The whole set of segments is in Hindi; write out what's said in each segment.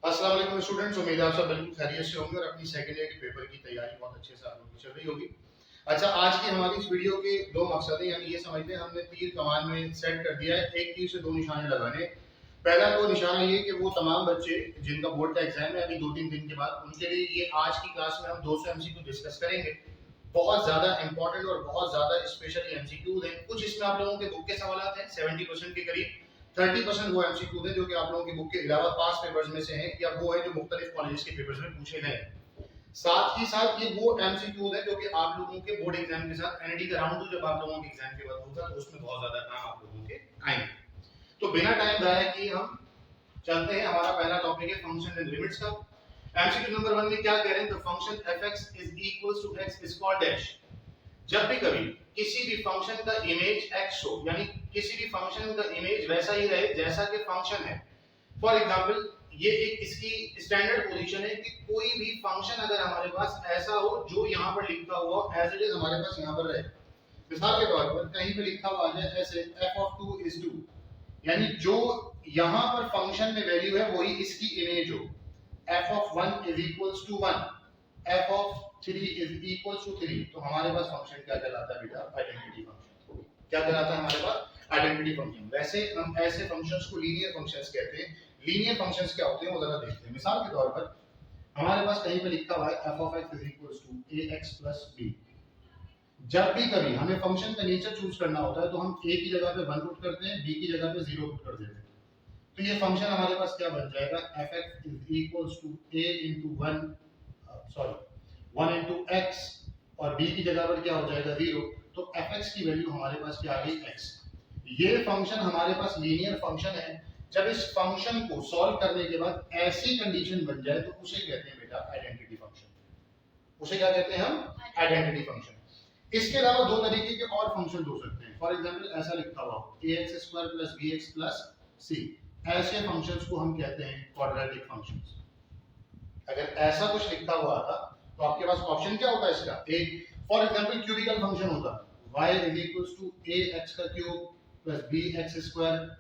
अस्सलाम वालेकुम स्टूडेंट्स, उम्मीद है आप सब बिल्कुल खैरियत से होंगे और अपनी सेकंड ईयर के पेपर की तैयारी बहुत अच्छे से आप लोगों की चल रही होगी। अच्छा, आज की हमारी इस वीडियो के दो मकसद हैं, यानी ये समझ लें हमने तीर कमान में सेट कर दिया है, एक तीर से दो निशाने लगाने। पहला तो निशाना ये कि वो तमाम बच्चे जिनका बोर्ड का एग्जाम है अभी 2-3 दिन के बाद, उनके लिए ये आज की क्लास में हम 200 एमसीक्यू डिस्कस करेंगे। बहुत ज्यादा इंपॉर्टेंट और बहुत ज्यादा स्पेशली एमसीक्यूज हैं। कुछ इसमें आप लोगों के बुक के सवाल हैं 70% के करीब, 30% वो एमसीक्यू है जो कि आप लोगों की बुक के अलावा पास पेपर्स में से हैं, या वो है जो मुख्तलिफ कॉलेजेस के पेपर्स में पूछे गए हैं। साथ ही साथ ये वो एमसीक्यू है जो कि आप लोगों के बोर्ड एग्जाम के साथ एनडी का राउंड जब आप लोगों के एग्जाम के बाद होगा तो उसमें बहुत ज्यादा काम आप लोगों के आएंगे। तो बिना टाइम जाए कि हम चलते हैं, हमारा पहला टॉपिक है फंक्शन एंड लिमिट्स का। एमसीक्यू नंबर 1 में क्या कह रहे हैं, the function fx is equals to x is called dash। जब भी कभी किसी भी फंक्शन का इमेज x हो, यानी किसी भी फंक्शन का इमेज वैसा ही रहे जैसा कि फंक्शन है। फॉर एग्जांपल, ये एक इसकी स्टैंडर्ड पोजीशन है कि कोई भी फंक्शन अगर हमारे पास ऐसा हो जो यहाँ पर लिखा हुआ एज इट इज हमारे पास यहाँ पर रहे। मिसाल के तौर पर कहीं पे लिखा हुआ है ऐसे f of 2 is 2, यानी जो यहाँ पर फंक्शन में वैल्यू है वही इसकी इमेज हो। f of 1 is equals to 1, f of 3 is equals to 3, तो हमारे पास फंक्शन क्या कहलाता है बेटा, आइडेंटिटी फंक्शन। क्या कहलाता है हमारे पास, आइडेंटिटी फंक्शन। वैसे हम ऐसे फंक्शंस को लीनियर फंक्शंस कहते हैं। लीनियर फंक्शंस क्या होते हैं वो जरा देखते हैं। मिसाल के तौर पर हमारे पास कहीं पे लिखा हुआ है f of x is equals to ax plus b। जब भी कभी हमें फंक्शन का नेचर चूज करना होता है तो हम a की जगह पे 1 पुट करते हैं, b की जगह पे 0 पुट कर देते हैं। तो ये फंक्शन हमारे पास क्या बन जाएगा, fx is equals to a into 1 1 into x, और b की जगह पर क्या हो जाएगा 0। तो fx की वैल्यू हमारे पास क्या आ गई, x। ये फंक्शन हमारे पास लीनियर फंक्शन है। जब इस फंक्शन को सॉल्व करने के बाद ऐसी कंडीशन बन जाए तो उसे कहते हैं बेटा आइडेंटिटी फंक्शन। उसे क्या कहते हैं हम, आइडेंटिटी फंक्शन। इसके अलावा दो तरीके के और फंक्शन हो सकते हैं। फॉर एग्जांपल ऐसा लिखा हुआ ax² + bx + c, ऐसे फंक्शंस को हम कहते हैं क्वाड्रेटिक फंक्शंस। अगर ऐसा कुछ लिखा हुआ था तो आपके पास ऑप्शन क्या होता है इसका, एक फॉर एग्जांपल क्यूबिकल फंक्शन होता y = ax³ + bx²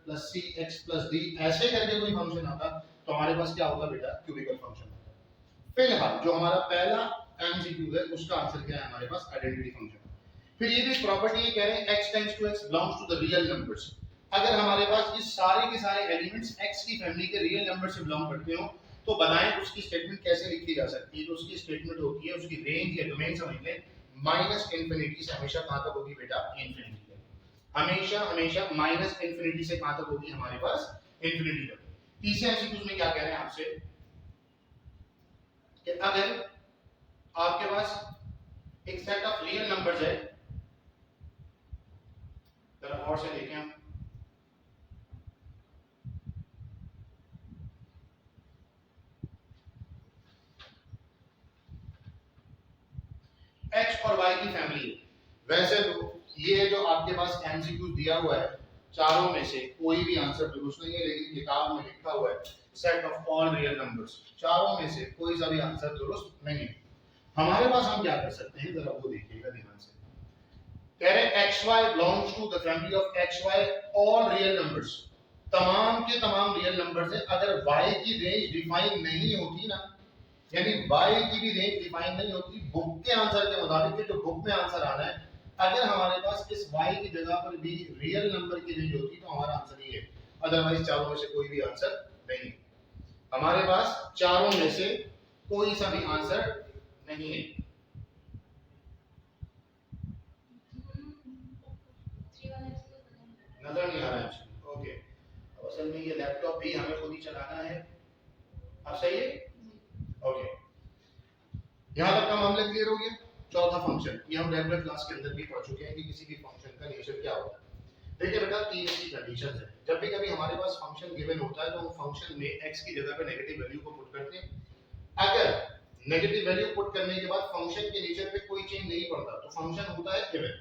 + cx + d, ऐसे करके कोई फंक्शन आता तो हमारे पास क्या होता बेटा, क्यूबिकल फंक्शन होता। फिलहाल जो हमारा पहला एमसीक्यू है उसका आंसर क्या है हमारे पास, आइडेंटिटी फंक्शन। फिर ये भी प्रॉपर्टी कह रहे हैं x tends to x belongs to the real numbers. अगर हमारे पास ये सारे के सारे एलिमेंट्स x की फैमिली के रियल नंबर से बिलोंग करते हो तो बताएं उसकी स्टेटमेंट कैसे लिखी जा सकती है। तो उसकी स्टेटमेंट होती है, उसकी रेंज या डोमेन समझ लें, -इंफिनिटी से हमेशा कहां तक होगी बेटा, इंफिनिटी तक। हमेशा हमेशा -इंफिनिटी से कहां तक होगी हमारे पास, इंफिनिटी तक। तीसरे एमसीक्यू में क्या कह रहे हैं आपसे कि अगर आपके पास एक सेट ऑफ रियल नंबर्स है, जरा और से देखें हम, x और y की फैमिली है। वैसे तो ये जो आपके पास एमसीक्यू दिया हुआ है चारों में से कोई भी आंसर दुरुस्त नहीं है, लेकिन किताब में लिखा हुआ है set of all real numbers, चारों में से कोई सा भी आंसर दुरुस्त नहीं है। हमारे पास हम क्या कर सकते हैं जरा वो देखिएगा ध्यान से। कह रहे हैं xy belongs to the family of xy all real numbers, तमाम के तमाम रियल नंबर्स है। अगर y की रेंज डिफाइन नहीं होती ना, यानी y की भी रेंज डिफाइन नहीं होती बुक के आंसर के मुताबिक, जो बुक में आंसर आना है, अगर हमारे पास इस y की जगह पर भी रियल नंबर की रेंज होती तो हमारा आंसर ये है। अदरवाइज चारों में से कोई भी आंसर नहीं है। हमारे पास चारों में से कोई सा भी आंसर नहीं है। नजर नहीं आ रहा है, ओके। अब असल में ये लैपटॉप भी हमें खुद ही चलाना है। अब सही है, ओके। यहाँ तक का मामला क्लियर हो गया। चौथा फंक्शन, ये हम रेगुलर क्लास के अंदर भी पढ़ चुके हैं कि किसी भी फंक्शन का नेचर क्या होता है। देखिए बेटा, तीन इसकी कंडीशंस है। जब भी कभी हमारे पास फंक्शन गिवन होता है तो हम फंक्शन में x की जगह पे नेगेटिव वैल्यू को पुट करते हैं। अगर नेगेटिव वैल्यू पुट करने के बाद फंक्शन के नेचर पे कोई चेंज नहीं पड़ता तो फंक्शन होता है इवन।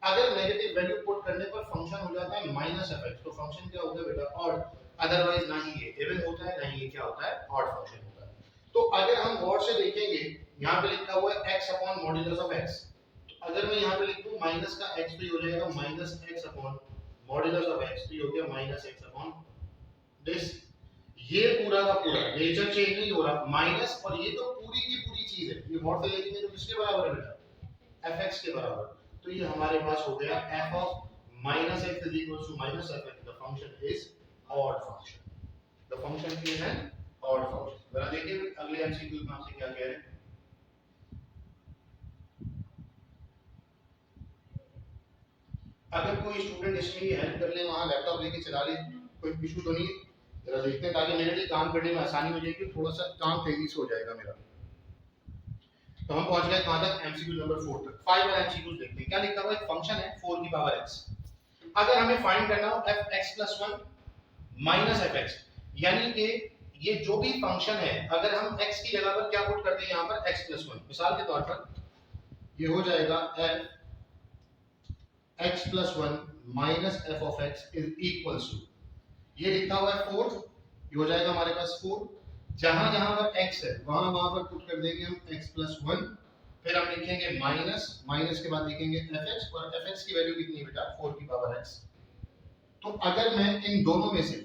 अगर नेगेटिव वैल्यू पुट करने पर फंक्शन हो जाता है -f(x) तो फंक्शन क्या होता है बेटा, ऑड। अदरवाइज ना ही ये इवन होता है ना ही ये क्या होता है, ऑड फंक्शन होता है। तो अगर हम गौर से देखेंगे, यहाँ पे लिखा हुआ है x upon modulus of x, तो अगर मैं यहाँ पे लिख दूं माइनस का x तो ये हो जाएगा -x upon modulus of x, तो ये हो गया -x अपॉन दिस। ये पूरा का पूरा नेचर चेंज नहीं हो रहा, माइनस, और ये तो पूरी की पूरी चीज है, ये मॉड से लेके तो किसके बराबर है बेटा, fx के बराबर। तो ये हमारे पास हो गया f of minus x is equals to minus fx, the function is odd function, the function is an odd function। जरा देखिए अगले एमसीक्यू में आपसे क्या कह रहे हैं। अगर कोई स्टूडेंट इसमें ही हेल्प कर ले, वहां लैपटॉप लेके चला ले, कोई इशू तो नहीं है, जरा देखते हैं ताकि मेरे लिए काम करने में आसानी हो जाएगी, थोड़ा सा काम तेजी से हो जाएगा मेरा। तो हम पहुंच गए कहां तक, एमसीक्यू नंबर 4 तक। 5 वाला एमसीक्यू देखते हैं। क्या लिखा हुआ है, एक फंक्शन है 4 की पावर x, अगर हमें फाइंड करना हो fx+1 माइनस fx, यानी कि ये जो भी फंक्शन है अगर हम x की जगह पर क्या पुट करते हैं यहां पर x+1, मिसाल के तौर पर ये हो जाएगा x+1 minus f of x is equals to, ये लिखा हुआ है 4, ये हो जाएगा हमारे पास 4, जहां जहां पर x है वहां वहां पर पुट कर देंगे हम x+1, फिर हम लिखेंगे माइनस, माइनस के बाद लिखेंगे fx, और fx की वैल्यू कितनी है बेटा, 4 की पावर x। तो अगर मैं इन दोनों में से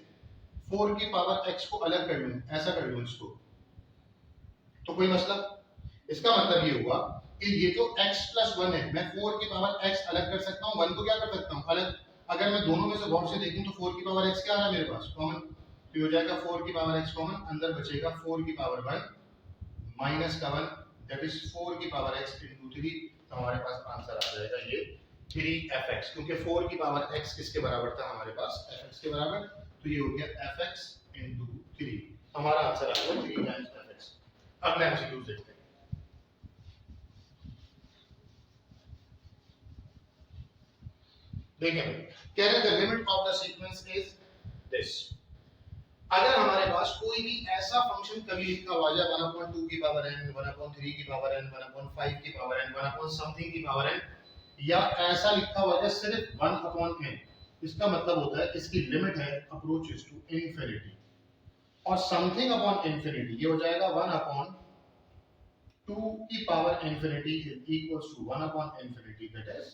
4 की पावर x को अलग कर लूं, ऐसा कर लूं इसको, तो कोई मसला, इसका मतलब ये हुआ कि ये जो x+1 है, मैं 4 की पावर x अलग कर सकता हूं, 1 को क्या कर सकता हूं अलग। अगर मैं दोनों में से गौर से देखूं तो 4 की पावर x क्या आ रहा है मेरे पास, कॉमन, तो हो जाएगा 4 की पावर x कॉमन, अंदर बचेगा 4 की पावर 1 माइनस का 1, दैट इज 4 की पावर x into 3, तो हमारे पास आंसर आ जाएगा ये 3fx, क्योंकि 4 की पावर x किसके बराबर था हमारे पास, fx के बराबर, तो ये हो गया fx into 3, हमारा आंसर आ गया 3 टाइम्स fx। अब मैं एमसीक्यू देखते हैं। देखिए कह रहे हैं limit of the sequence is this, अगर हमारे पास कोई भी ऐसा फंक्शन कभी लिखा हुआ जाए 1/2 की पावर n, 1/3 की पावर n, 1/5 की पावर n, 1 समथिंग की पावर n, या ऐसा लिखा हुआ है सिर्फ 1/n, इसका मतलब होता है इसकी लिमिट है अप्रोचेस टू इंफिनिटी, और समथिंग अपॉन इंफिनिटी ये हो जाएगा 1/2 की power infinity is equals to 1/इंफिनिटी, दैट इज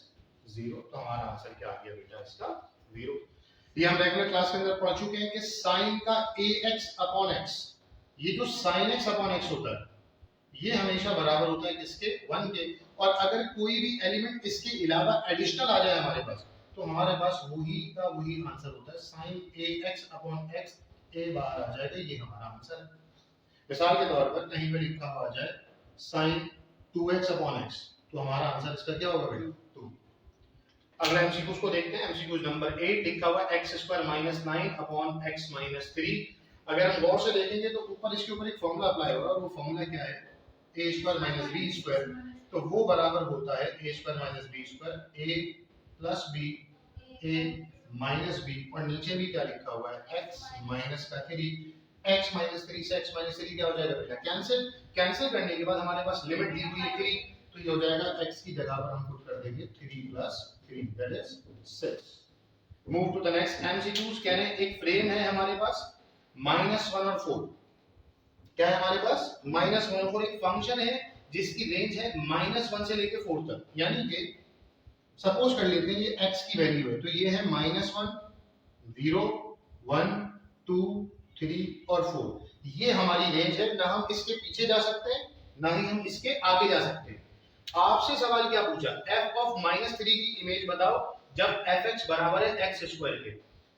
0। तो हमारा आंसर क्या आ गया बेटा, इसका 0। ये हम रेगुलर क्लास के अंदर पढ़ चुके हैं कि sin का ax/x, ये जो sin x/x होता है ये हमेशा बराबर होता है किसके, 1 के, और अगर कोई भी एलिमेंट इसके अलावा एडिशनल आ जाए हमारे पास, तो हमारे पास वही का वही आंसर होता है, sin ax/x a बार आ जाएगा, ये हमारा आंसर है। मिसाल के तौर पर कहीं पे लिखा हुआ जाए sin 2x/x, तो हमारा आंसर इसका क्या होगा बेटा, 2। अगला एमसीक्यू को देखते हैं। एमसीक्यू नंबर 8 लिखा हुआ है x² - 9 अपॉन x - 3। अगर हम गौर से देखेंगे तो ऊपर इसके ऊपर एक फार्मूला अप्लाई होगा, और वो फार्मूला क्या है, a² - b², तो वो बराबर होता है a² - b², a + b, a - b, और नीचे भी क्या लिखा हुआ है x - 3, x - 3 से x - 3 क्या हो जाएगा बेटा, कैंसिल। कैंसिल करने के बाद हमारे पास लिमिट दी हुई है 3, तो ये हो जाएगा x की जगह पर हम पुट कर देंगे 3 + 3, that is 6। Move to the next MCQs. कह रहे हैं एक फ्रेम है हमारे पास -1 और 4, क्या है हमारे पास -1 और 4, एक फंक्शन है जिसकी रेंज है -1 से लेके 4 तक, यानी कि सपोज कर लेते हैं ये x की वैल्यू है, तो ये है -1 0 1 2 3 और 4, ये हमारी रेंज है, ना हम इसके पीछे जा सकते हैं ना ही हम इसके आगे जा सकते हैं। आपसे सवाल क्या पूछा, f of -3 की इमेज बताओ जब fx बराबर है x² के।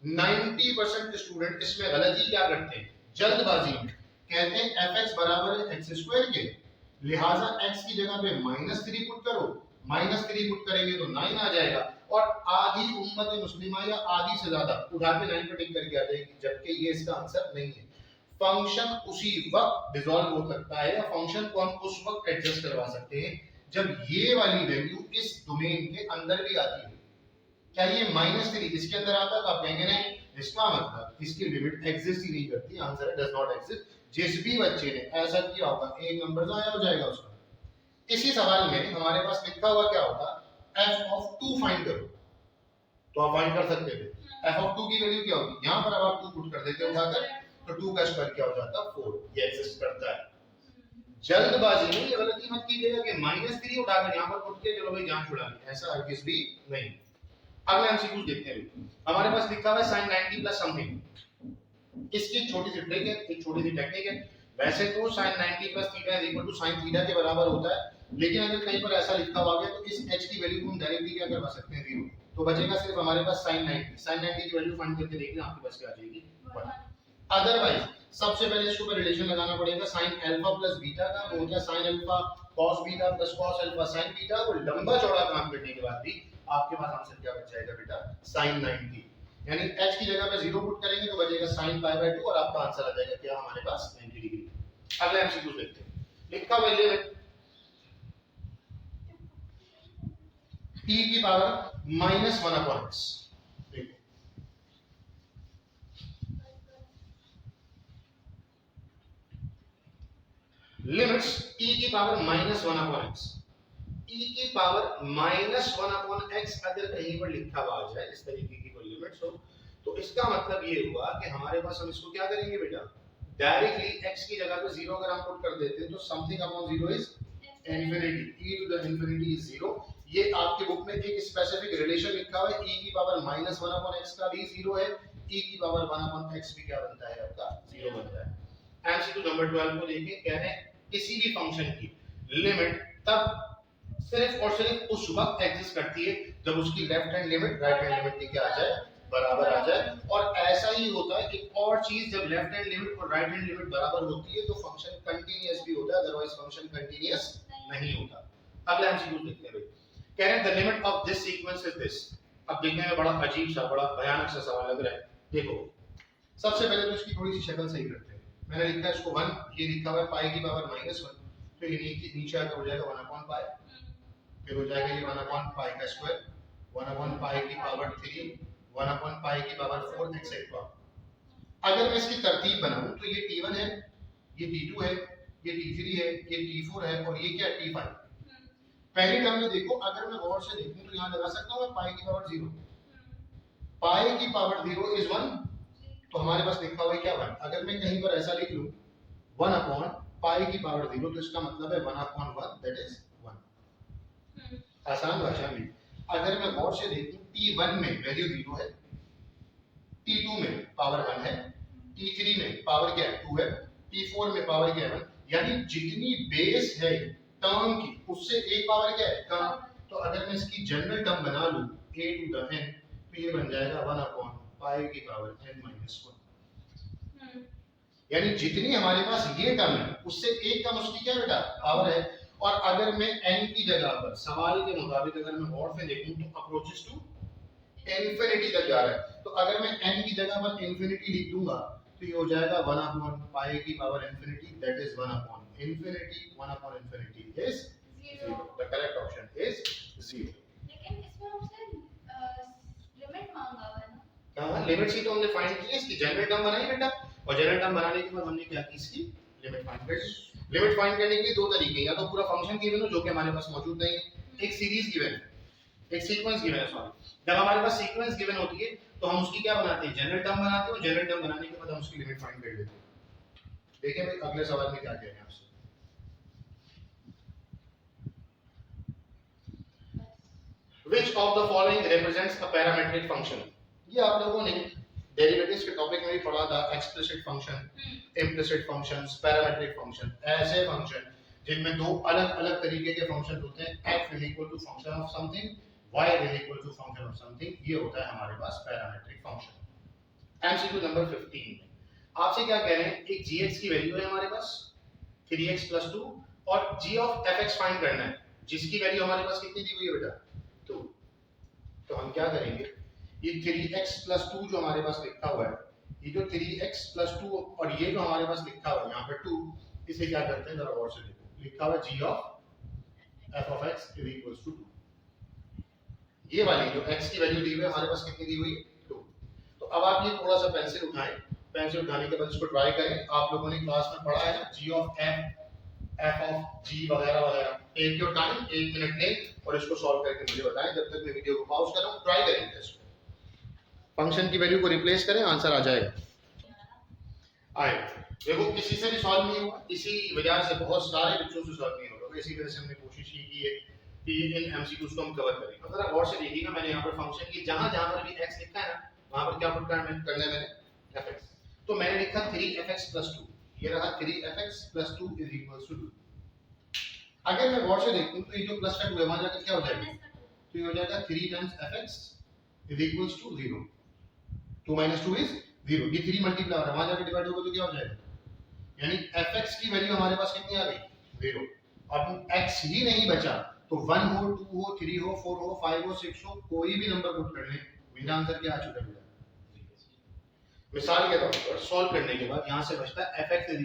90% स्टूडेंट इसमें गलती क्या करते हैं, जल्दबाजी में कहते हैं fx बराबर है x² के, लिहाजा x की जगह पे -3 पुट करो, -3 पुट करेंगे तो 9 आ जाएगा, और आधी उम्मत मुस्लिमा या आधी से ज्यादा उठा के 9 पे टिक करके आ जाएगी, जबकि ये इसका आंसर नहीं है। फंक्शन उसी वक्त डिसॉल्व हो सकता है, या फंक्शन को हम उस वक्त एडजस्ट करवा सकते हैं जब ये वाली वैल्यू इस डोमेन के अंदर भी आती है। क्या ये -3 इसके अंदर आता है तो आप कहेंगे नहीं, इसका मतलब इसकी लिमिट एग्जिस्ट ही नहीं करती, आंसर है डज नॉट एग्जिस्ट। जिस भी बच्चे ने ऐसा किया होगा एक नंबर जाया हो जाएगा उसका। इसी सवाल में हमारे पास लिखा हुआ क्या होता, f of 2 फाइंड करो, तो आप फाइंड कर सकते थे f of 2 की वैल्यू क्या होगी, यहां पर अब आप 2 पुट कर देते उठाकर, तो 2 का स्क्वायर क्या हो जाता, 4, ये एग्जिस्ट करता है। जल्दबाजी में ये गलती मत कीजिएगा कि -3 उठाकर यहां पर पुट के चलो भाई जान छुड़ा ली, ऐसा हरगिज भी नहीं। अगला एमसीक्यू देखते हैं। हमारे पास लिखा हुआ है sin 90 प्लस समथिंग, इसकी एक छोटी सी ट्रिक है, एक छोटी सी टेक्निक है। वैसे तो sin 90 plus theta is equal to sin theta के बराबर होता है, लेकिन अगर कहीं पर ऐसा लिखा हुआ है तो इस h की वैल्यू को हम डायरेक्टली क्या करवा सकते हैं, 0। तो बचेगा सिर्फ हमारे पास sin 90 की वैल्यू फाइंड करके देखना, आपके पास क्या आ जाएगी 1। अदरवाइज सबसे पहले इसके ऊपर रिलेशन लगाना पड़ेगा sin अल्फा प्लस बीटा का, वो क्या sin alpha cos beta plus cos alpha sin beta. वो लंबा चौड़ा काम करने के बाद भी आपके पास आंसर क्या बच जाएगा बेटा, sin 90। यानी h की जगह पे 0 पुट करेंगे तो बचेगा sin पाई बाय 2 और आपका आंसर आ जाएगा क्या हमारे पास 90 डिग्री। अगला एमसीक्यू देखते हैं। लिखा हुआ लिमिट t की पावर -1/x, देखो लिमिट्स e की पावर -1/x, e की पावर -1/x अगर कहीं पर लिखा हुआ आ जाए इस तरीके की कोई लिमिट्स हो, तो इसका मतलब ये हुआ कि हमारे पास हम इसको क्या करेंगे बेटा, डायरेक्टली x की जगह पे 0 अगर हम पुट कर देते हैं तो something upon 0 is infinity, e to the infinity is 0। ये आपके बुक में एक स्पेसिफिक रिलेशन लिखा हुआ है, e की पावर -1/x का भी 0 है, e की पावर 1/x भी क्या बनता है आपका 0 बनता है। एमसीक्यू नंबर 12 को देखें, कह रहे हैं किसी भी फंक्शन की लिमिट तब सिर्फ और सिर्फ उस वक्त एग्जिस्ट करती है जब उसकी left hand limit right hand limit की क्या आ जाए, बराबर आ जाए। और ऐसा ही होता है एक और चीज, जब लेफ्ट हैंड लिमिट और राइट हैंड लिमिट बराबर होती है तो फंक्शन कंटीन्यूअस भी होता है, अदरवाइज फंक्शन कंटीन्यूअस नहीं होता। अगला एमसीक्यू देखते हैं भाई, कह रहे हैं the limit of this sequence is this. अब देखने में बड़ा अजीब सा, बड़ा भयानक सा सवाल लग रहा है। देखो सबसे पहले तो इसकी थोड़ी सी शक्ल सही करते हैं। मैंने लिखा है इसको 1, ये लिखा हुआ है पाई की पावर -1, तो ये नीचे आकर हो जाएगा 1/पाई, फिर हो जाएगा ये 1/पाई का स्क्वायर, 1/पाई की पावर 3, 1/पाई की पावर 4 एक्सेट्रा। अगर मैं इसकी तरतीब बनाऊं तो ये t1 है, ये t2 है, ये t3 है, ये t4 है और ये क्या t5। पहली टर्म में देखो, अगर मैं गौर से देखूं तो यहां लगा सकता हूं मैं पाई की पावर 0, पाई की पावर 0 इज 1, तो हमारे पास लिखा हुआ है क्या 1। अगर मैं कहीं पर ऐसा लिख लूं 1/पाई की पावर 0 तो इसका मतलब है 1/1 दैट इज 1। आसान भाषा में अगर मैं गौर से देखूं t1 में वैल्यू 0 है, t2 में पावर 1 है, t3 में पावर क्या है 2 है, t4 में पावर क्या है 1, यानी जितनी बेस है टर्म की उससे एक पावर क्या है कम। तो अगर मैं इसकी जनरल टर्म बना लूं a टू द n तो ये बन जाएगा 1/पाई की पावर n-1। यानी जितनी हमारे पास ये टर्म है उससे एक कम उसकी क्या बेटा पावर है। और अगर मैं n की जगह पर सवाल के मुताबिक अगर मैं गौर से देखूं तो अप्रोचेस टू इंफिनिटी तक जा रहा है, तो अगर मैं n की जगह पर इंफिनिटी लिख दूंगा तो ये हो जाएगा 1/पाई की पावर इंफिनिटी दैट इज 1/इंफिनिटी, 1/इंफिनिटी is 0। The correct option is 0। लेकिन इसमें हमसे लिमिट मांगा हुआ है ना, हां लिमिट ही तो हमने फाइंड की है, इसकी जनरल टर्म बनाई बेटा, और जनरल टर्म बनाने के बाद हमने क्या की, इसकी लिमिट फाइंड कर ली। लिमिट फाइंड करने के लिए दो तरीके, या तो पूरा फंक्शन गिवन हो जो कि हमारे पास मौजूद नहीं है, एक सीरीज गिवन है, एक सीक्वेंस गिवन है। सॉरी, जब हमारे पास सीक्वेंस गिवन होती है तो हम उसकी क्या बनाते हैं, जनरल टर्म बनाते हैं, और जनरल टर्म बनाने के बाद हम उसकी लिमिट फाइंड कर लेते हैं। देखिए भाई अगले सवाल में क्या कह रहे हैं आपसे, which of the following represents a parametric function। ये आप लोगों ने डेरिवेटिव्स के टॉपिक में भी पढ़ा था, explicit function, implicit functions, parametric function. ऐसे फंक्शन जिनमें दो अलग-अलग तरीके के फंक्शन होते हैं, f is equal to function of something, y is equal to function of something, ये होता है हमारे पास पैरामीट्रिक फंक्शन। एमसीक्यू नंबर 15 में आपसे क्या कह रहे हैं, एक gx की वैल्यू है हमारे पास 3x + 2 और g of fx फाइंड करना है, जिसकी वैल्यू हमारे पास कितनी दी हुई है बेटा 2। तो हम क्या करेंगे, ये 3x + 2 जो हमारे पास लिखा हुआ है, ये जो 3x + 2 और ये जो हमारे पास लिखा हुआ है यहाँ पे 2, इसे क्या करते हैं जरा गौर से देखो, लिखा हुआ g of f of x = 2। ये वाली जो x की वैल्यू दी हुई है हमारे पास कितनी दी हुई है 2। तो अब आप ये थोड़ा सा पेंसिल उठाएं, पेंसिल उठाने के बाद इसको ट्राई करें। आप लोगों ने क्लास में पढ़ा है ना g of f of g वगैरह वगैरह। एक योर टाइम, 1 मिनट लें और इसको सॉल्व करके मुझे बताएं। जब तक मैं वीडियो को पॉज कर रहा हूं ट्राई करेंगे इसको, फंक्शन की वैल्यू को रिप्लेस करें, आंसर आ जाएगा। आए देखो किसी से भी सॉल्व नहीं हुआ, इसी वजह से बहुत सारे बच्चों से सॉल्व नहीं होगा, इसी वजह से हमने कोशिश की है कि इन एमसीक्यूज को हम कवर करें। अब जरा गौर से देखिएगा, मैंने यहाँ पर फंक्शन की जहां जहां पर भी x लिखा है ना वहां पर क्या पुट करना है मैंने fx। तो मैंने लिखा 3fx + 2, ये रहा 3fx + 2 = 2। अगर मैं गौर से देखूं तो ये जो प्लस का 2 है वहां जाकर क्या हो जाएगा, तो ये हो जाएगा 3 टाइम्स fx = 0। 2 - 2 = 0, ये 3 मल्टीप्लाई हो रहा है, वहां जाकर डिवाइड होगा तो क्या हो जाएगा, यानी fx की वैल्यू हमारे पास कितनी आ गई, 0। अब x ही नहीं बचा तो 1 हो, 2 हो, 3 हो, 4 हो, 5 हो, 6 हो, कोई भी नंबर पुट कर ले, मेरा आंसर क्या आ चुका है। मिसाल के तौर पर सॉल्व करने के बाद यहां से बचता है fx =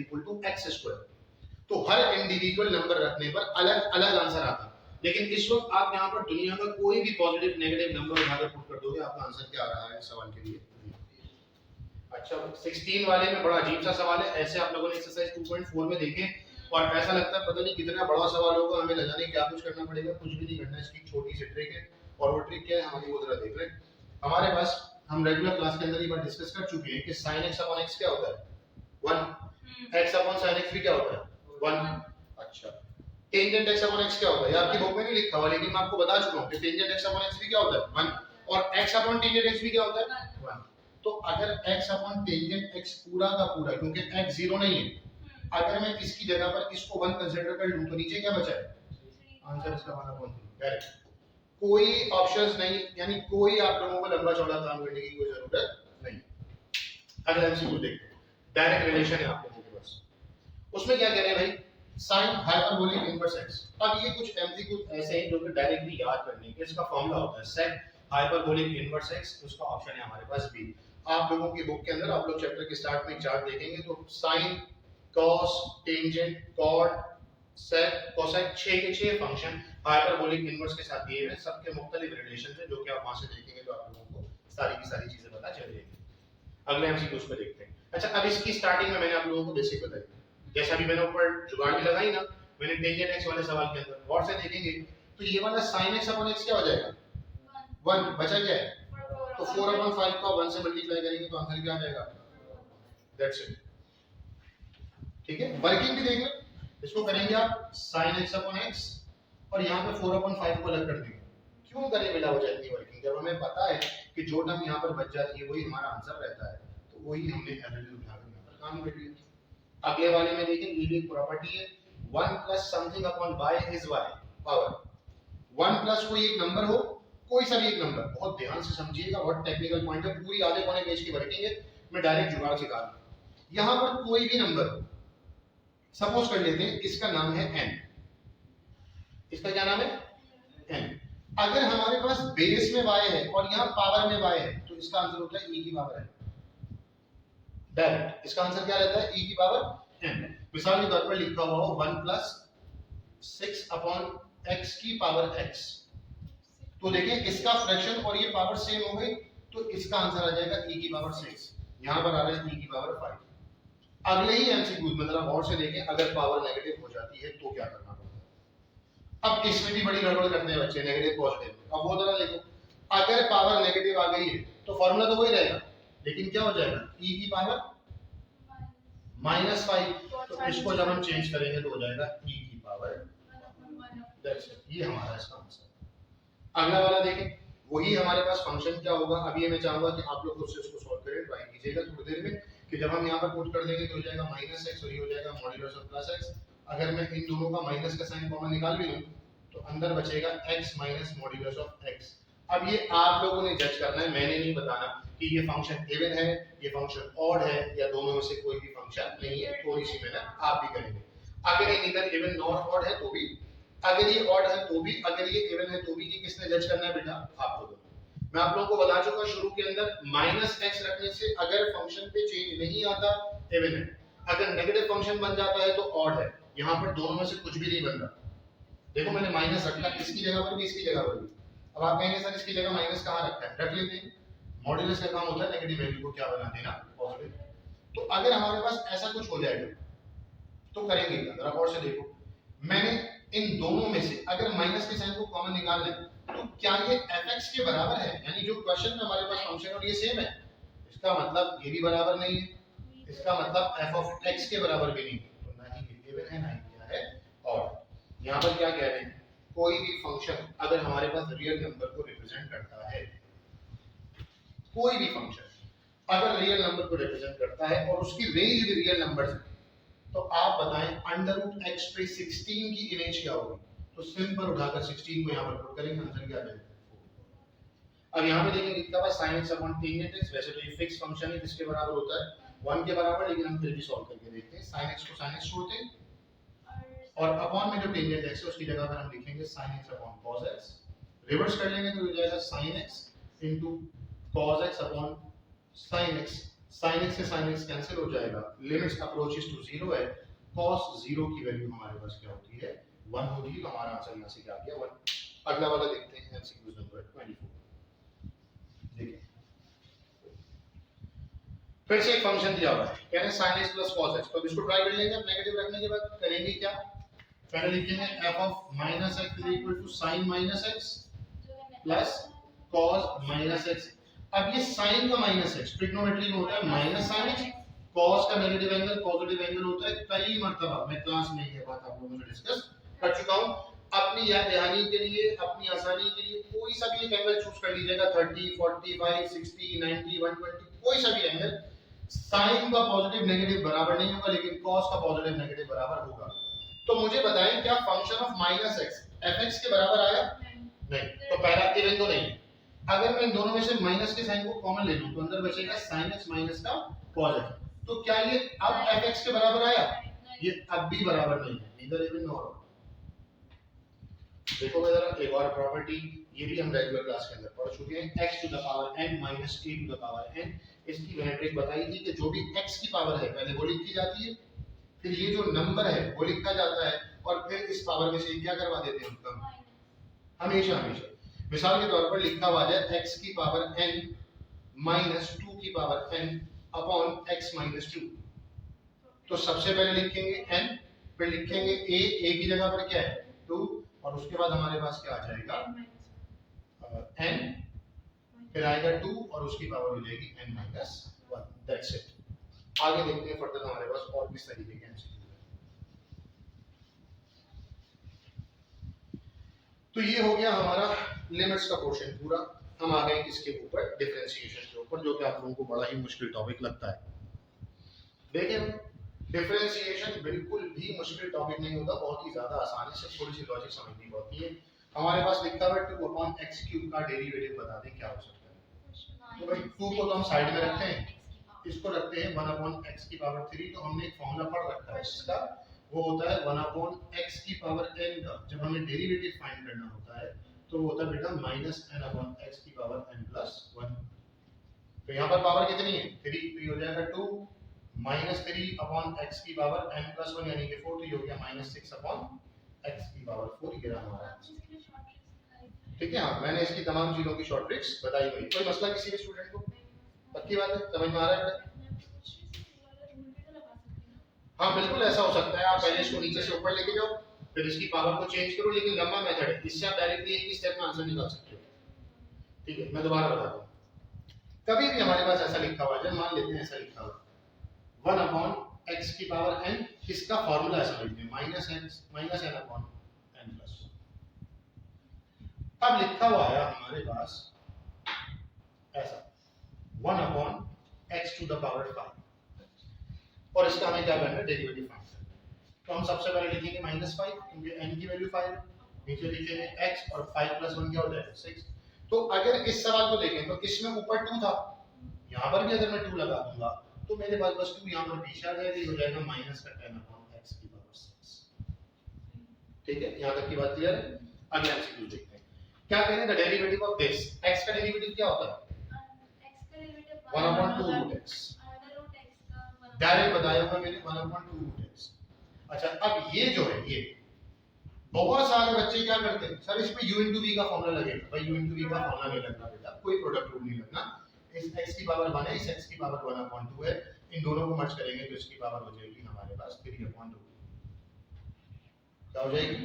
x²। तो हर इंडिविजुअल नंबर रखने पर अलग अलग आंसर आता है, लेकिन इस वक्त आप यहां पर दुनिया का कोई भी पॉजिटिव नेगेटिव नंबर उठाकर पुट कर दोगे, आपका आंसर क्या आ रहा है सवाल के लिए। अच्छा 16 वाले में बड़ा अजीब सा सवाल है, ऐसे आप लोगों ने एक्सरसाइज 2.4 में देखे और ऐसा लगता है पता नहीं कितना बड़ा सवाल होगा, हमें लगाने क्या कुछ करना पड़ेगा, कुछ भी नहीं करना है, इसकी छोटी सी ट्रिक है। और वो ट्रिक क्या है हमारी वो जरा देख लें। हमारे पास हम रेगुलर क्लास के अंदर ये बात डिस्कस कर चुके हैं कि sin x/x क्या होता है 1, x/sin x भी क्या होता है 1। अच्छा टेंजेंट x/x क्या होता है, ये आपकी बुक में नहीं लिखा हुआ, लेकिन मैं आपको बता चुका हूं कि टेंजेंट x/x भी क्या होता है 1 और x/tangent x भी क्या होता है 1। तो अगर x/tangent x पूरा का पूरा, क्योंकि x 0 नहीं है, अगर मैं इसकी जगह पर इसको 1 कंसीडर कर लूं तो नीचे क्या बचा है, आंसर इसका 1/3। करेक्ट, कोई ऑप्शंस नहीं, यानी कोई आप लोगों को लंबा चौड़ा काम करने की कोई जरूरत नहीं। अगर एमसीक्यू देखते हैं, डायरेक्ट रिलेशन है आप लोगों के पास, उसमें क्या कह रहे हैं भाई, sin हाइपरबोलिक इनवर्स x। अब ये कुछ एमसीक्यू ऐसे हैं जो कि डायरेक्टली याद करने के, इसका फॉर्मूला होता है sec हाइपरबोलिक इनवर्स x, उसका ऑप्शन है हमारे पास बी। आप लोगों की बुक के अंदर आप लोग चैप्टर के स्टार्ट में चार्ट देखेंगे तो sin cos tangent cot sec cosec 6 के 6 फंक्शन हाइपरबोलिक इनवर्स के साथ दिए हुए, सबके मुख्तलिफ रिलेशन है, जो कि आप वहां से देखेंगे तो आप लोगों को सारी की सारी चीजें पता चल जाएंगी। अगले एमसीक्यू उसमें देखते हैं। अच्छा अब इसकी स्टार्टिंग में मैंने आप लोगों को बेसिक बताई, जैसा भी मैंने ऊपर जुगाड़ भी लगाई ना, मैंने टेंजेंट x वाले सवाल के अंदर गौर से देखेंगे तो ये वाला sin x/x क्या हो जाएगा 1, बचा क्या है, तो 4/5 को 1 से मल्टीप्लाई करेंगे तो आंसर क्या आ जाएगा, दैट्स इट। ठीक है, वर्किंग भी देख लो, इसको करेंगे आप sin x/x और यहाँ पे 4/5 को अलग कर देंगे। क्यों करें बिला वजह इतनी वर्किंग, जब हमें पता है कि जो टर्म यहाँ पर बच जाती है वही हमारा आंसर रहता है, तो वही हमने एलएलबी उठाकर यहाँ पर काम कर लिया। अगले वाले में देखें, ये भी एक प्रॉपर्टी है, 1 plus something upon y is y power 1 plus कोई एक नंबर हो, कोई सा भी एक नंबर, बहुत ध्यान से समझिएगा, बहुत टेक्निकल पॉइंट है, पूरी आधे पौने पेज की वर्किंग है, मैं डायरेक्ट जुगाड़ सिखा रहा हूं। यहाँ पर कोई भी नंबर हो, सपोज कर लेते हैं इसका नाम है n, इसका क्या नाम है n। अगर हमारे पास बेस में y है और यहाँ पावर में y है तो इसका आंसर होता है e की पावर n। डायरेक्ट इसका आंसर क्या रहता है e की पावर n। मिसाल के तौर पर लिखा हुआ हो 1 प्लस 6 अपॉन x की पावर x, तो देखें इसका फ्रैक्शन और ये पावर सेम हो गई तो इसका आंसर आ जाएगा e की पावर 6, यहाँ पर आ रहा है e की पावर 5। अगले ही एमसीक्यू में जरा गौर से देखें, अगर पावर नेगेटिव हो जाती है तो क्या करना पड़ता है। अब इसमें भी बड़ी गड़बड़ करते हैं बच्चे, नेगेटिव पॉजिटिव। अब वो जरा देखो, अगर पावर नेगेटिव आ गई है तो फॉर्मूला तो वही रहेगा, लेकिन क्या हो जाएगा e की पावर -5, तो इसको जब हम चेंज करेंगे तो हो जाएगा e की पावर, दैट्स इट, ये हमारा इसका आंसर। अगला वाला देखें, वही हमारे पास फंक्शन क्या होगा। अब ये मैं चाहूंगा कि आप लोग खुद से इसको सॉल्व करें, ट्राई कीजिएगा थोड़ी देर में, कि जब हम यहाँ पर पुट कर देंगे तो हो जाएगा -x और ये हो जाएगा मॉड्यूलस ऑफ +x। अगर मैं इन दोनों का माइनस का साइन कॉमन निकाल भी लूं तो अंदर बचेगा x minus modulus of x। अब ये आप लोगों ने जज करना है, मैंने नहीं बताना कि ये फंक्शन इवन है, ये फंक्शन ऑड है, या दोनों में से कोई भी फंक्शन नहीं है, थोड़ी सी मेहनत आप भी करेंगे। अगर ये नीदर इवन नॉर ऑड है तो भी, अगर ये ऑड है तो भी, अगर ये इवन है तो भी, ये किसने जज करना है बेटा, आप लोगों ने। मैं आप लोगों को बता चुका शुरू के अंदर, -x रखने से अगर फंक्शन पे चेंज नहीं आता इवन है, अगर नेगेटिव फंक्शन बन जाता है तो ऑड है। यहाँ पर दोनों में से कुछ भी नहीं बन रहा। देखो मैंने माइनस रखा इसकी जगह पर भी, इसकी जगह पर भी। अब आप कहेंगे सर इसकी जगह माइनस कहाँ रखा है, रख लेते हैं। मॉड्यूलस का काम होता है नेगेटिव वैल्यू को क्या बना देना, पॉजिटिव। तो अगर हमारे पास ऐसा कुछ हो जाएगा तो करेंगे क्या, जरा गौर से देखो। मैंने इन दोनों में से अगर माइनस के साइन को कॉमन निकाल लें तो क्या ये fx के बराबर है, यानी जो क्वेश्चन में हमारे पास फंक्शन और ये सेम है, इसका मतलब ये भी बराबर नहीं है, इसका मतलब f ऑफ x के बराबर भी नहीं, तो ना ही ये इवन है ना ही क्या है ऑड। यहाँ पर क्या कह रहे हैं, कोई भी फंक्शन अगर हमारे पास रियल नंबर को रिप्रेजेंट करता है, कोई भी फंक्शन, अगर रियल नंबर को रिप्रेजेंट करता है और उसकी रेंज भी रियल नंबर है, तो आप बताएं अंडर रूट एक्स पे 16 की इमेज क्या होगी? तो सिंपल उठाकर 16 को यहाँ पर पुट करेंगे, आंसर क्या आ जाएगा? अब यहाँ पे देखेंगे लिखा हुआ sin x upon tan x, वैसे तो ये फिक्स फंक्शन है जिसके बराबर होता है 1 के बराबर, लेकिन हम फिर भी सॉल्व करके देखते हैं। sin x को sin x छोड़ते हैं और अपॉन में जो tan x है उसकी जगह पर हम लिखेंगे sin x upon cos x, reverse कर लेंगे तो हो जाएगा sin x into cos x upon sin x। sin x से sin x कैंसिल हो जाएगा, लिमिट्स अप्रोचेस टू 0 है, cos 0 की वैल्यू हमारे पास क्या होती है? 1 होगी, तो हमारा आंसर यहाँ से क्या आ गया? 1। अगला वाला देखते हैं, एमसीक्यूज नंबर 24। देखिए फिर से एक फंक्शन दिया हुआ है, कह रहे हैं sin x plus cos x, तो इसको ट्राई कर लेंगे। अब नेगेटिव रखने के बाद करेंगे क्या? पहले लिखेंगे f of minus x is equal to sin minus x plus cos minus x। अब ये sin का minus x ट्रिग्नोमेट्री में होता है minus sin x, cos का नेगेटिव एंगल पॉजिटिव एंगल होता है। कई मर्तबा मैं क्लास में ये बात आप लोगों से डिस्कस कर चुका हूं। अपनी याद दहानी के लिए, अपनी आसानी के लिए कोई सा भी एक एंगल चूज कर लीजिएगा, 30, 45, 60, 90, 120, कोई सा भी एंगल। साइन का पॉजिटिव नेगेटिव बराबर नहीं होगा, लेकिन कॉस का पॉजिटिव नेगेटिव बराबर होगा। तो मुझे बताएं क्या function of minus x fx के बराबर आया? नहीं। तो पहला इवन तो नहीं। अगर मैं इन दोनों में से माइनस के साइन को कॉमन ले लूं तो अंदर बचेगा sin x माइनस का पॉजिटिव। तो क्या ये अब fx के बराबर आया? ये अब भी बराबर नहीं है, नीदर इवन नॉर। देखो जरा एक और प्रॉपर्टी, ये भी हम रेगुलर क्लास के अंदर पढ़ चुके हैं, x to the power n minus a to the power n। इसकी मैंने ट्रिक बताई थी कि जो भी x की पावर है पहले वो लिखी जाती है, फिर ये जो नंबर है वो लिखा जाता है, और फिर इस पावर में से क्या करवा देते हैं उनका, हमेशा हमेशा। मिसाल के तौर पर लिखा हुआ है x की पावर n माइनस 2 की power n upon x minus 2। तो सबसे पहले लिखेंगे n, फिर लिखेंगे a की जगह पर क्या है 2, और उसके बाद हमारे पास क्या आ जाएगा n, फिर आएगा 2 और उसकी पावर हो जाएगी n माइनस 1। That's it. आगे देखते हैं फर्दर हमारे पास और किस तरीके के एमसीक्यू है। तो ये हो गया हमारा लिमिट्स का पोर्शन पूरा। हम आ गए इसके ऊपर डिफरेंशिएशन के ऊपर, जो कि आप लोगों को बड़ा ही मुश्किल टॉपिक लगता है। देखिए डिफरेंशिएशन बिल्कुल भी मुश्किल टॉपिक नहीं होता, बहुत ही ज्यादा आसानी से थोड़ी सी लॉजिक समझनी होती है। हमारे पास लिखा हुआ 2 अपॉन x क्यूब का डेरिवेटिव बता दें क्या हो सकता है। तो भाई 2 को तो हम साइड में रखते हैं, इसको रखते हैं 1 अपॉन x की पावर 3। तो हमने एक फॉर्मूला पढ़ रखा है इसका, वो होता है 1 अपॉन x की पावर n का। जब हमें डेरिवेटिव फाइंड करना होता है तो वो होता है बेटा माइनस n अपॉन x की पावर n प्लस 1। तो यहाँ पर पावर कितनी है 3, तो ये हो जाएगा 2 माइनस 3 अपॉन x की पावर n प्लस 1 यानी कि 4, तो ये हो गया माइनस 6 अपॉन x की पावर 4। ये रहा हमारा आंसर। ठीक है, हाँ मैंने इसकी तमाम चीजों की शॉर्ट ट्रिक्स बताई हुई। कोई मसला किसी भी स्टूडेंट को? पक्की बात है, समझ में आ रहा है? हाँ बिल्कुल ऐसा हो सकता है। आप पहले इसको नीचे से ऊपर लेके जाओ, फिर इसकी पावर को चेंज करो, लेकिन लंबा मेथड है, इससे आप डायरेक्टली एक ही स्टेप में आंसर निकाल सकते हो। ठीक है, मैं दोबारा बताता हूँ। कभी भी हमारे पास ऐसा लिखा हुआ है, मान लेते हैं ऐसा लिखा हुआ 1 अपॉन x की पावर n, इसका फॉर्मूला ऐसा लिखते हैं minus n upon n plus. अब लिखा हुआ है हमारे पास ऐसा 1 upon x to the power 5, और इसका हमें क्या करना है डेरिवेटिव फाइंड करना है। तो हम सबसे पहले लिखेंगे -5 क्योंकि n की वैल्यू 5 है, नीचे लिखेंगे x और 5 प्लस 1 क्या हो जाएगा 6। तो अगर इस सवाल को देखें तो इसमें ऊपर 2 था, यहाँ पर भी अगर मैं 2 लगा दूंगा तो मेरे पास बस 2 यहाँ पर पीछे आ जाएगा, ये हो जाएगा माइनस का 10 अपॉन x की पावर 6। ठीक है, यहाँ तक की बात क्लियर है? अगला एमसीक्यू देखते हैं। क्या कह रहे हैं the derivative of this, x का डेरिवेटिव क्या होता है 1 अपॉन 2 रूट x। डायरेक्ट बताया हुआ मैंने 1 अपॉन 2 रूट x। अच्छा अब ये जो है, ये बहुत सारे बच्चे क्या करते हैं सर इसमें u into v का फॉर्मूला लगेगा। भाई u into v का फॉर्मूला नहीं लगना बेटा, कोई प्रोडक्ट रूल नहीं लगना। इस x की पावर 1 है, इस x की पावर 1 अपॉन 2 है, इन दोनों को मर्ज करेंगे तो इसकी पावर हो जाएगी हमारे पास 3 अपॉन 2। क्या हो जाएगी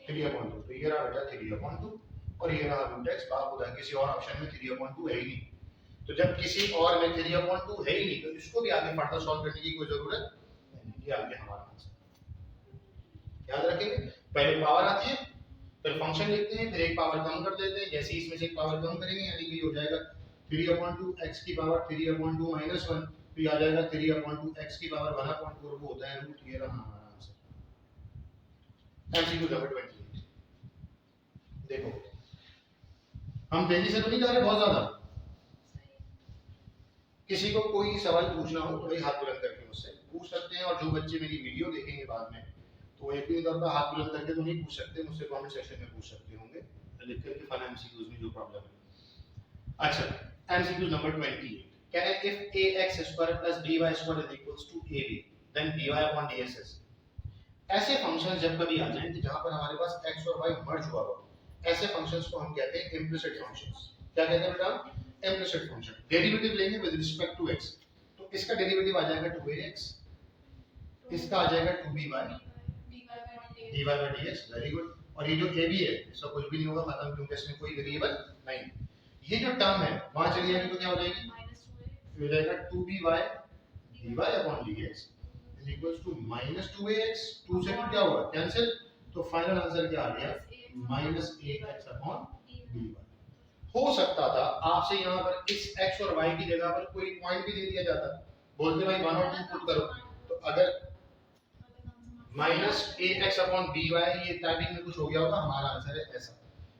3 अपॉन 2। तो ये रहा बेटा 3 अपॉन 2, और ये रहा रूट x। बात होता है किसी और ऑप्शन में 3 अपॉन 2 है ही नहीं, तो जब किसी और में 3 अपॉन 2 है ही नहीं तो इसको भी आगे फर्दर सॉल्व करने की कोई जरूरत नहीं। ये आगे हमारा आंसर याद रखेंगे। पहले पावर आती है, फिर फंक्शन लिखते हैं, फिर एक पावर कम कर देते हैं, जैसे इसमें से एक पावर कम करेंगे यानी कि हो जाएगा 3/2 x की पावर 3/2 माइनस 1, तो ये आ जाएगा 3/2 x की पावर 1/4, वो होता है रूट। ये रहा हमारा आंसर। MCQ number 28। देखो हम तेजी से तो नहीं जा रहे बहुत ज्यादा। किसी को कोई सवाल पूछना हो तो भाई हाथ बुलंद करके मुझसे पूछ सकते हैं, और जो बच्चे मेरी वीडियो देखेंगे बाद में तो वो यकीनी तौर पर हाथ बुलंद करके तो नहीं पूछ सकते, मुझसे कमेंट सेक्शन में पूछ सकते होंगे लिख करके फन एमसीक्यूज में जो प्रॉब्लम है। अच्छा, MCQ number 28। Can if ax square plus by square is equals to ab then dy upon dx is। ऐसे फंक्शंस जब कभी आ जाएं कि जहां पर हमारे पास x और y मर्ज हुआ हो, ऐसे फंक्शंस को हम कहते हैं इम्प्लिसिट फंक्शंस। क्या कहते हैं बेटा? Implicit function. डेरिवेटिव लेंगे विद रिस्पेक्ट टू x, तो इसका डेरिवेटिव आ जाएगा 2ax, इसका आ जाएगा 2by dy by dx। Very good. और ये जो ab है इसका कुछ भी नहीं होगा, खत्म, क्योंकि इसमें कोई वेरिएबल नहीं। ये जो टर्म है वहां चली जाएगी तो क्या हो जाएगी? हो जाएगा 2by dy upon dx is equals to minus 2ax। 2 से 2 क्या हुआ? कैंसिल। तो फाइनल आंसर क्या आ गया? minus ax upon dy। हो सकता था आपसे यहाँ पर इस x और y की जगह पर कोई पॉइंट भी दे दिया जाता, बोलते भाई 1 और 2 पुट करो, तो अगर minus ax upon by ये टाइपिंग में कुछ हो गया होगा, हमारा आंसर है ऐसा।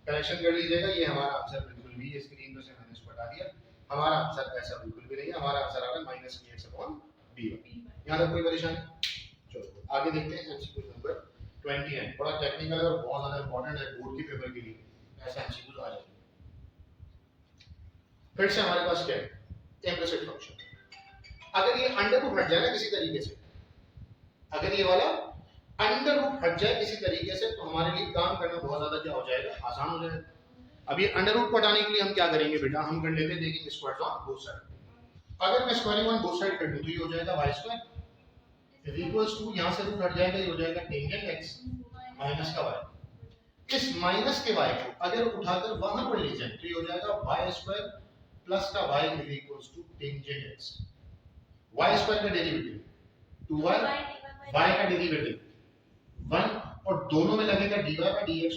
करेक्शन कर लीजिएगा, ये हमारा आंसर बिल्कुल भी, ये स्क्रीन पे से मैंने इसको हटा दिया, हमारा आंसर ऐसा बिल्कुल भी नहीं है, हमारा आंसर आ रहा है minus ax upon by। यहाँ तक कोई परेशानी? चलो आगे देखते हैं एमसीक्यू नंबर 29। बड़ा टेक्निकल और बहुत ज्यादा इंपॉर्टेंट है बोर्ड के पेपर के लिए, ऐसा एमसीक्यू आ जाए। फिर से हमारे पास क्या है? Implicit function. अगर ये अंडर रूट हट जाए ना किसी तरीके से, अगर ये वाला अंडर रूट हट जाए किसी तरीके से, तो हमारे लिए काम करना बहुत ज्यादा क्या हो जाएगा? आसान हो जाएगा। अब ये अंडर रूट को हटाने के लिए हम क्या करेंगे बेटा? हम कर लेते हैं देखिए स्क्वायर ऑन बोथ साइड। अगर मैं स्क्वायरिंग ऑन बोथ साइड कर दूं तो ये हो जाएगा y square is equals to, यहां से रूट हट जाएगा, ये हो जाएगा टेंजेंट x माइनस का y। इस माइनस के y को अगर उठाकर वहां पर ले जाए तो ये हो जाएगा y स्क्वायर प्लस का y is equals to tangent x। y square का डेरिवेटिव 2y, y का डेरिवेटिव 1, और दोनों में लगेगा dy by dx।